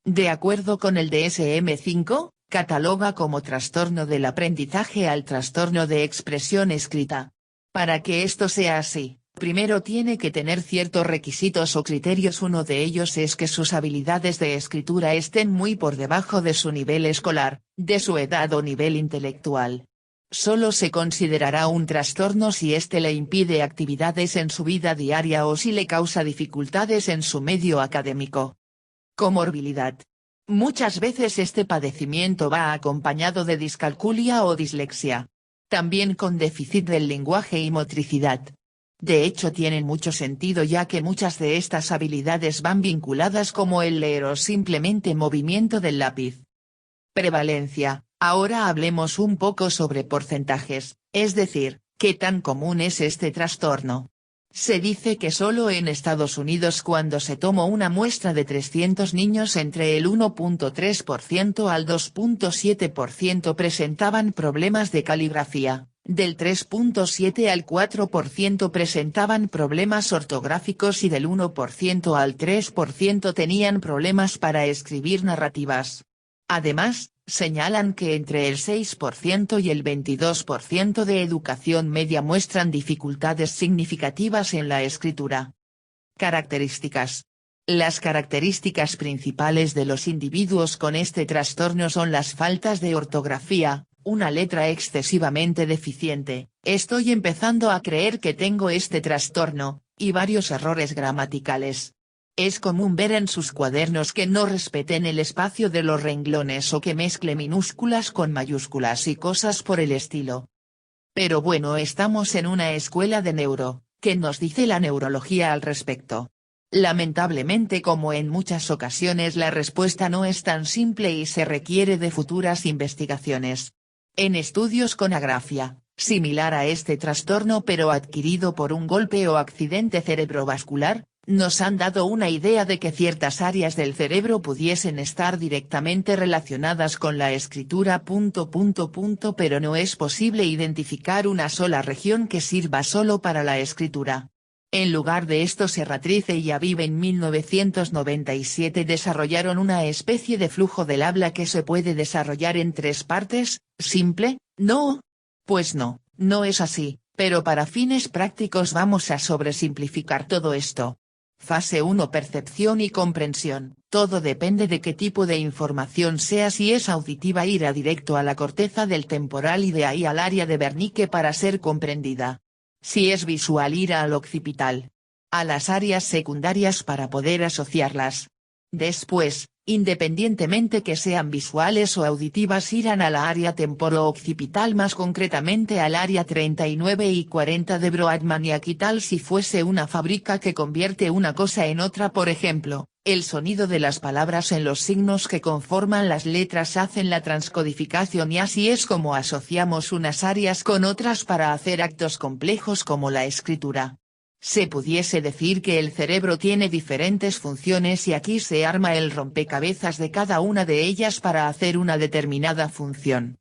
De acuerdo con el DSM-5, cataloga como trastorno del aprendizaje al trastorno de expresión escrita. Para que esto sea así, primero tiene que tener ciertos requisitos o criterios. Uno de ellos es que sus habilidades de escritura estén muy por debajo de su nivel escolar, de su edad o nivel intelectual. Solo se considerará un trastorno si éste le impide actividades en su vida diaria o si le causa dificultades en su medio académico. Comorbilidad. Muchas veces este padecimiento va acompañado de discalculia o dislexia. También con déficit del lenguaje y motricidad. De hecho tienen mucho sentido ya que muchas de estas habilidades van vinculadas como el leer o simplemente movimiento del lápiz. Prevalencia. Ahora hablemos un poco sobre porcentajes, es decir, ¿qué tan común es este trastorno? Se dice que solo en Estados Unidos cuando se tomó una muestra de 300 niños entre el 1.3% al 2.7% presentaban problemas de caligrafía, del 3.7 al 4% presentaban problemas ortográficos y del 1% al 3% tenían problemas para escribir narrativas. Además, señalan que entre el 6% y el 22% de educación media muestran dificultades significativas en la escritura. Características. Las características principales de los individuos con este trastorno son las faltas de ortografía, una letra excesivamente deficiente, estoy empezando a creer que tengo este trastorno, y varios errores gramaticales. Es común ver en sus cuadernos que no respeten el espacio de los renglones o que mezcle minúsculas con mayúsculas y cosas por el estilo. Pero bueno, estamos en una escuela de neuro, ¿qué nos dice la neurología al respecto? Lamentablemente, como en muchas ocasiones, la respuesta no es tan simple y se requiere de futuras investigaciones. En estudios con agrafia, similar a este trastorno pero adquirido por un golpe o accidente cerebrovascular, nos han dado una idea de que ciertas áreas del cerebro pudiesen estar directamente relacionadas con la escritura. Pero no es posible identificar una sola región que sirva solo para la escritura. En lugar de esto, Serratrice y Aviv en 1997 desarrollaron una especie de flujo del habla que se puede desarrollar en 3 partes. ¿Simple? No. Pues no, no es así, pero para fines prácticos vamos a sobresimplificar todo esto. Fase 1: percepción y comprensión. Todo depende de qué tipo de información sea. Si es auditiva, irá directo a la corteza del temporal y de ahí al área de Wernicke para ser comprendida. Si es visual, irá al occipital. A las áreas secundarias para poder asociarlas. Después, independientemente que sean visuales o auditivas, irán a la área temporo-occipital, más concretamente al área 39 y 40 de Brodmann y aquital si fuese una fábrica que convierte una cosa en otra. Por ejemplo, el sonido de las palabras en los signos que conforman las letras hacen la transcodificación y así es como asociamos unas áreas con otras para hacer actos complejos como la escritura. Se pudiese decir que el cerebro tiene diferentes funciones y aquí se arma el rompecabezas de cada una de ellas para hacer una determinada función.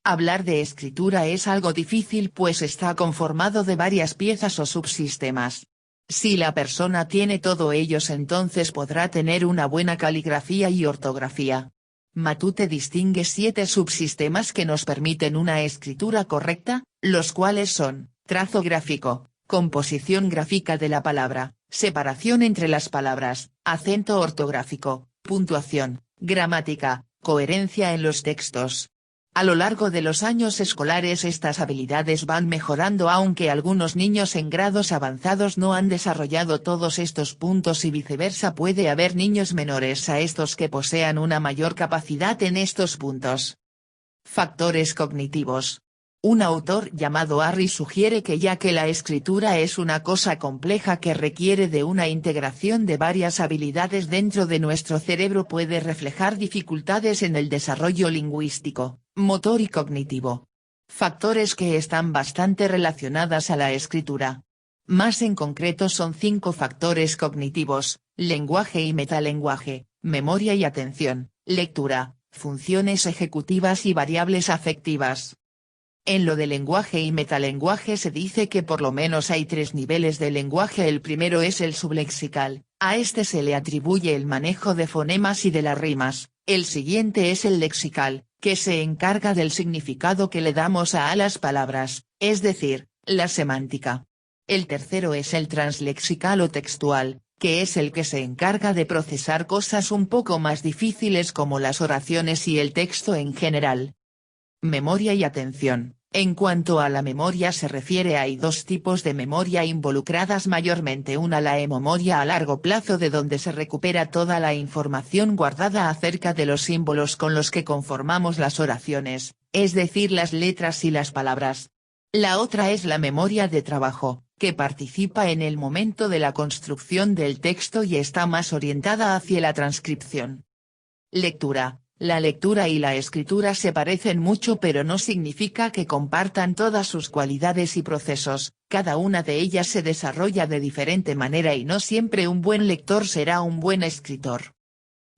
Hablar de escritura es algo difícil pues está conformado de varias piezas o subsistemas. Si la persona tiene todo ellos, entonces podrá tener una buena caligrafía y ortografía. Matute distingue 7 subsistemas que nos permiten una escritura correcta, los cuales son: trazo gráfico, composición gráfica de la palabra, separación entre las palabras, acento ortográfico, puntuación, gramática, coherencia en los textos. A lo largo de los años escolares estas habilidades van mejorando, aunque algunos niños en grados avanzados no han desarrollado todos estos puntos y viceversa. Puede haber niños menores a estos que posean una mayor capacidad en estos puntos. Factores cognitivos. Un autor llamado Harris sugiere que ya que la escritura es una cosa compleja que requiere de una integración de varias habilidades dentro de nuestro cerebro, puede reflejar dificultades en el desarrollo lingüístico, motor y cognitivo. Factores que están bastante relacionadas a la escritura. Más en concreto son 5 factores cognitivos: lenguaje y metalenguaje, memoria y atención, lectura, funciones ejecutivas y variables afectivas. En lo de lenguaje y metalenguaje se dice que por lo menos hay 3 niveles de lenguaje. El primero es el sublexical, A este se le atribuye el manejo de fonemas y de las rimas. El siguiente es el lexical, que se encarga del significado que le damos a las palabras, es decir, la semántica. El tercero es el translexical o textual, que es el que se encarga de procesar cosas un poco más difíciles como las oraciones y el texto en general. Memoria y atención. En cuanto a la memoria se refiere, hay dos tipos de memoria involucradas mayormente: una, la memoria a largo plazo, de donde se recupera toda la información guardada acerca de los símbolos con los que conformamos las oraciones, es decir, las letras y las palabras. La otra es la memoria de trabajo, que participa en el momento de la construcción del texto y está más orientada hacia la transcripción. Lectura. La lectura y la escritura se parecen mucho, pero no significa que compartan todas sus cualidades y procesos. Cada una de ellas se desarrolla de diferente manera y no siempre un buen lector será un buen escritor.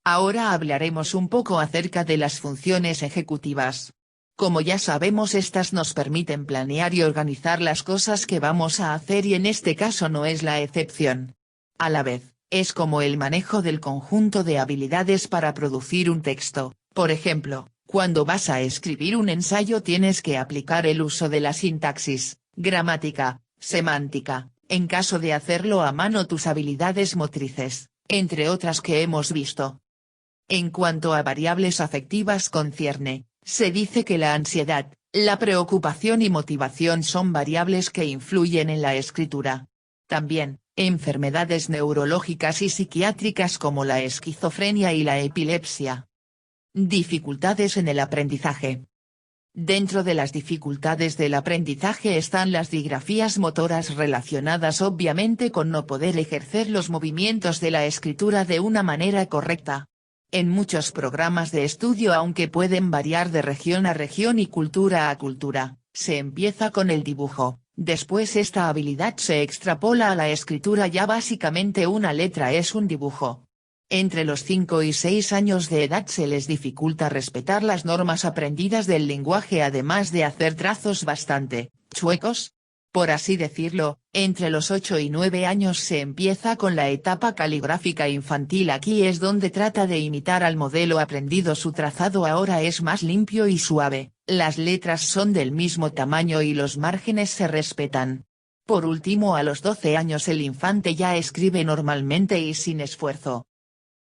Ahora hablaremos un poco acerca de las funciones ejecutivas. Como ya sabemos, estas nos permiten planear y organizar las cosas que vamos a hacer, y en este caso no es la excepción. A la vez, es como el manejo del conjunto de habilidades para producir un texto. Por ejemplo, cuando vas a escribir un ensayo tienes que aplicar el uso de la sintaxis, gramática, semántica, en caso de hacerlo a mano tus habilidades motrices, entre otras que hemos visto. En cuanto a variables afectivas concierne, se dice que la ansiedad, la preocupación y motivación son variables que influyen en la escritura. También, enfermedades neurológicas y psiquiátricas como la esquizofrenia y la epilepsia. Dificultades en el aprendizaje. Dentro de las dificultades del aprendizaje están las disgrafías motoras, relacionadas obviamente con no poder ejercer los movimientos de la escritura de una manera correcta. En muchos programas de estudio, aunque pueden variar de región a región y cultura a cultura, se empieza con el dibujo. Después esta habilidad se extrapola a la escritura. Ya básicamente una letra es un dibujo. Entre los 5 y 6 años de edad se les dificulta respetar las normas aprendidas del lenguaje, además de hacer trazos bastante chuecos, por así decirlo. Entre los 8 y 9 años se empieza con la etapa caligráfica infantil. Aquí es donde trata de imitar al modelo aprendido. Su trazado ahora es más limpio y suave, las letras son del mismo tamaño y los márgenes se respetan. Por último, a los 12 años el infante ya escribe normalmente y sin esfuerzo.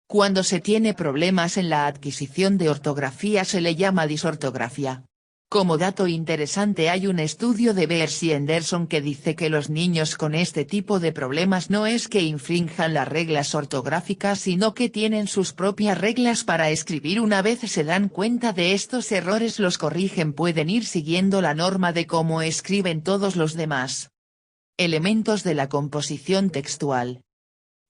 Cuando se tiene problemas en la adquisición de ortografía se le llama disortografía. Como dato interesante, hay un estudio de Beers y Henderson que dice que los niños con este tipo de problemas no es que infrinjan las reglas ortográficas, sino que tienen sus propias reglas para escribir. Una vez se dan cuenta de estos errores, los corrigen, pueden ir siguiendo la norma de cómo escriben todos los demás. Elementos de la composición textual.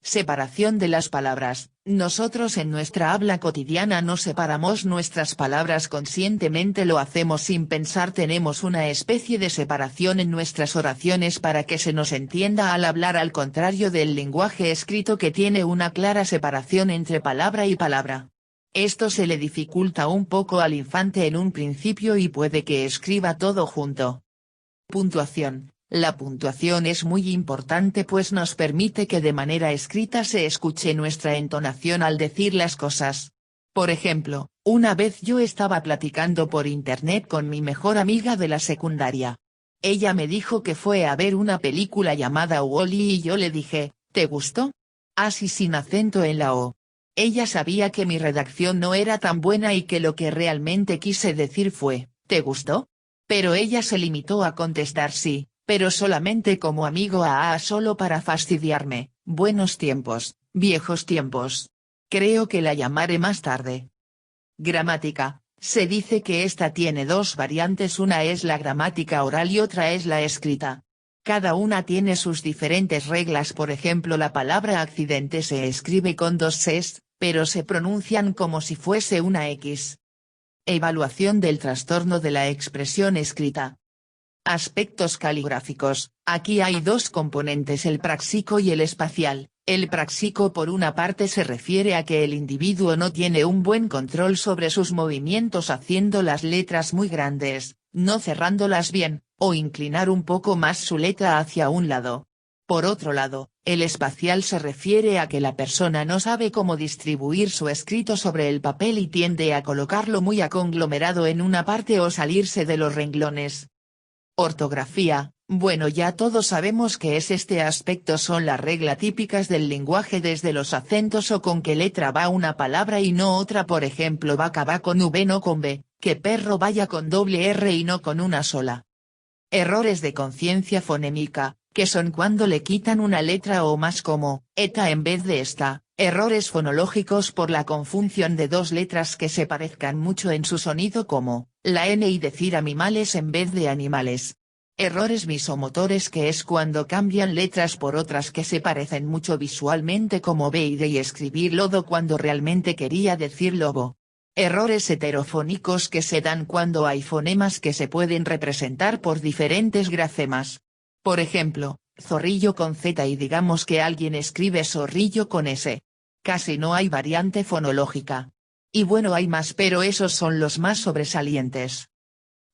Separación de las palabras. Nosotros en nuestra habla cotidiana no separamos nuestras palabras conscientemente, lo hacemos sin pensar. Tenemos una especie de separación en nuestras oraciones para que se nos entienda al hablar, al contrario del lenguaje escrito, que tiene una clara separación entre palabra y palabra. Esto se le dificulta un poco al infante en un principio y puede que escriba todo junto. Puntuación. La puntuación es muy importante, pues nos permite que de manera escrita se escuche nuestra entonación al decir las cosas. Por ejemplo, una vez yo estaba platicando por internet con mi mejor amiga de la secundaria. Ella me dijo que fue a ver una película llamada Wall-E y yo le dije, ¿te gustó? Así, sin acento en la O. Ella sabía que mi redacción no era tan buena y que lo que realmente quise decir fue, ¿te gustó? Pero ella se limitó a contestar sí, pero solamente como amigo, solo para fastidiarme. Buenos tiempos, viejos tiempos. Creo que la llamaré más tarde. Gramática. Se dice que esta tiene dos variantes, una es la gramática oral y otra es la escrita. Cada una tiene sus diferentes reglas. Por ejemplo, la palabra accidente se escribe con dos Cs, pero se pronuncian como si fuese una X. Evaluación del trastorno de la expresión escrita. Aspectos caligráficos. Aquí hay dos componentes, el práctico y el espacial. El práctico, por una parte, se refiere a que el individuo no tiene un buen control sobre sus movimientos, haciendo las letras muy grandes, no cerrándolas bien, o inclinar un poco más su letra hacia un lado. Por otro lado, el espacial se refiere a que la persona no sabe cómo distribuir su escrito sobre el papel y tiende a colocarlo muy conglomerado en una parte o salirse de los renglones. Ortografía, bueno, ya todos sabemos que es este aspecto, son las reglas típicas del lenguaje, desde los acentos o con qué letra va una palabra y no otra, por ejemplo vaca va con V no con B, que perro vaya con doble R y no con una sola. Errores de conciencia fonémica, que son cuando le quitan una letra o más como, eta en vez de esta, errores fonológicos por la confusión de dos letras que se parezcan mucho en su sonido como, la N y decir animales en vez de animales. Errores visomotores, que es cuando cambian letras por otras que se parecen mucho visualmente como B y D, y escribir lodo cuando realmente quería decir lobo. Errores heterofónicos, que se dan cuando hay fonemas que se pueden representar por diferentes grafemas. Por ejemplo, zorrillo con Z y digamos que alguien escribe zorrillo con S. Casi no hay variante fonológica. Y bueno, hay más, pero esos son los más sobresalientes.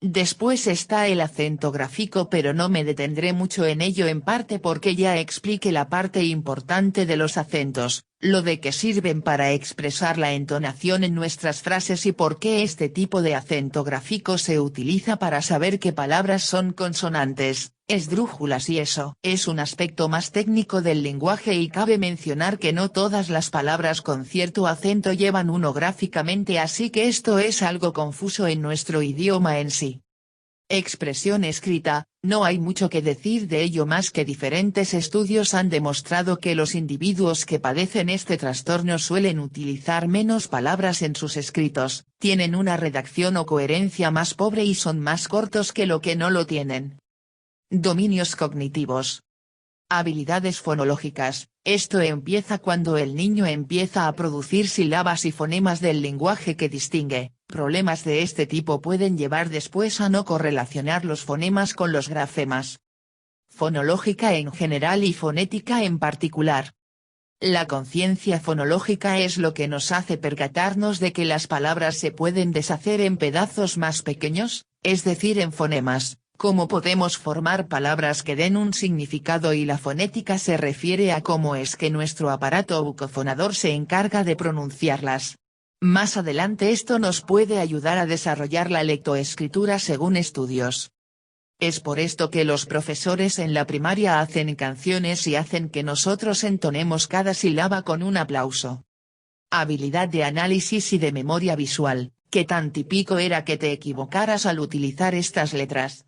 Después está el acento gráfico, pero no me detendré mucho en ello, en parte porque ya expliqué la parte importante de los acentos, lo de que sirven para expresar la entonación en nuestras frases y por qué este tipo de acento gráfico se utiliza para saber qué palabras son consonantes, esdrújulas, y eso es un aspecto más técnico del lenguaje, y cabe mencionar que no todas las palabras con cierto acento llevan uno gráficamente, así que esto es algo confuso en nuestro idioma en sí. Expresión escrita, no hay mucho que decir de ello más que diferentes estudios han demostrado que los individuos que padecen este trastorno suelen utilizar menos palabras en sus escritos, tienen una redacción o coherencia más pobre y son más cortos que lo que no lo tienen. Dominios cognitivos. Habilidades fonológicas, esto empieza cuando el niño empieza a producir sílabas y fonemas del lenguaje que distingue. Problemas de este tipo pueden llevar después a no correlacionar los fonemas con los grafemas. Fonológica en general y fonética en particular. La conciencia fonológica es lo que nos hace percatarnos de que las palabras se pueden deshacer en pedazos más pequeños, es decir, en fonemas. Cómo podemos formar palabras que den un significado, y la fonética se refiere a cómo es que nuestro aparato bucofonador se encarga de pronunciarlas. Más adelante esto nos puede ayudar a desarrollar la lectoescritura según estudios. Es por esto que los profesores en la primaria hacen canciones y hacen que nosotros entonemos cada sílaba con un aplauso. Habilidad de análisis y de memoria visual, ¿qué tan típico era que te equivocaras al utilizar estas letras?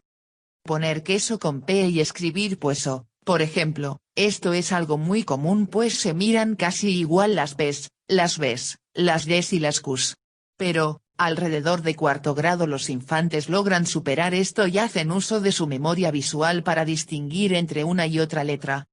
Poner queso con P y escribir pueso, por ejemplo, esto es algo muy común pues se miran casi igual las P's, las B's, las D's y las Q's. Pero, alrededor de cuarto grado los infantes logran superar esto y hacen uso de su memoria visual para distinguir entre una y otra letra.